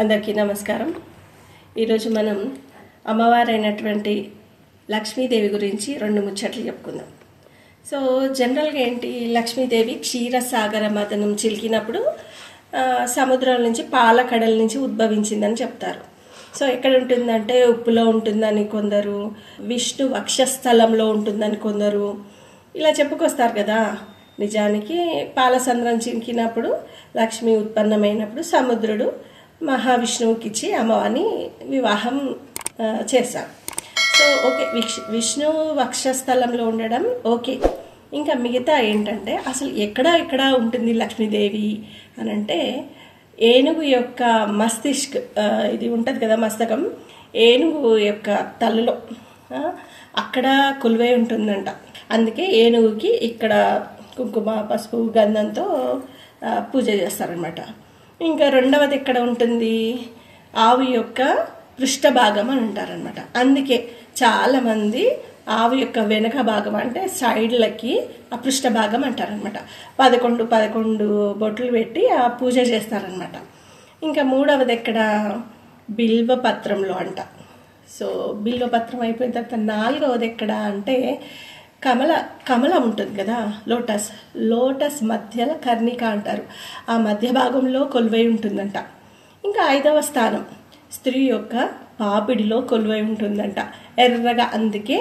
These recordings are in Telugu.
అందరికీ నమస్కారం. ఈరోజు మనం అమ్మవారైనటువంటి లక్ష్మీదేవి గురించి రెండు ముచ్చట్లు చెప్పుకుందాం. సో జనరల్గా ఏంటి, లక్ష్మీదేవి క్షీరసాగర మదనం చిలికినప్పుడు సముద్రం నుంచి పాలకడల నుంచి ఉద్భవించిందని చెప్తారు. సో ఎక్కడ ఉంటుందంటే ఉప్పులో ఉంటుందని కొందరు, విష్ణు వక్షస్థలంలో ఉంటుందని కొందరు, ఇలా చెప్పుకొస్తారు కదా. నిజానికి పాలసంద్రం చిలికినప్పుడు లక్ష్మి ఉత్పన్నమైనప్పుడు సముద్రుడు మహావిష్ణువుకి ఇచ్చి అమ్మవారిని వివాహం చేశారు. సో ఓకే, విష్ణు వక్షస్థలంలో ఉండడం ఓకే. ఇంకా మిగతా ఏంటంటే అసలు ఎక్కడ ఉంటుంది లక్ష్మీదేవి అని అంటే, ఏనుగు యొక్క మస్తిష్క్, ఇది ఉంటుంది కదా మస్తకం, ఏనుగు యొక్క తలలో అక్కడ కొలువై ఉంటుందంట. అందుకే ఏనుగుకి ఇక్కడ కుంకుమ పసుపు గంధంతో పూజ చేస్తారనమాట. ఇంకా రెండవది ఎక్కడ ఉంటుంది, ఆవు యొక్క పృష్ఠభాగం అని అంటారనమాట. అందుకే చాలామంది ఆవు యొక్క వెనక భాగం అంటే సైడ్లకి ఆ పృష్ఠభాగం అంటారనమాట. 11 బొట్లు పెట్టి ఆ పూజ చేస్తారనమాట. ఇంకా మూడవది ఎక్కడ, బిల్వపత్రంలో అంట. సో బిల్వపత్రం అయిపోయిన తర్వాత నాలుగవది ఎక్కడ అంటే, కమలం ఉంటుంది కదా, లోటస్ మధ్యలో కర్ణిక అంటారు. ఆ మధ్య భాగంలో కొలువై ఉంటుందంట. ఇంకా 5వ స్థానం స్త్రీ యొక్క పాపిడిలో కొలువై ఉంటుందంట ఎర్రగా. అందుకే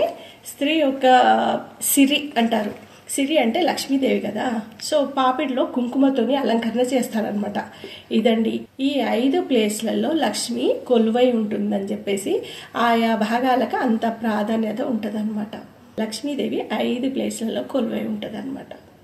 స్త్రీ యొక్క సిరి అంటారు. సిరి అంటే లక్ష్మీదేవి కదా. సో పాపిడిలో కుంకుమతోని అలంకరణ చేస్తారనమాట. ఇదండి, ఈ 5 ప్లేస్లలో లక్ష్మి కొలువై ఉంటుందని చెప్పేసి ఆయా భాగాలకు అంత ప్రాధాన్యత ఉంటుంది అనమాట. లక్ష్మీదేవి 5 ప్లేస్లలో కొలువై ఉంటుంది అనమాట.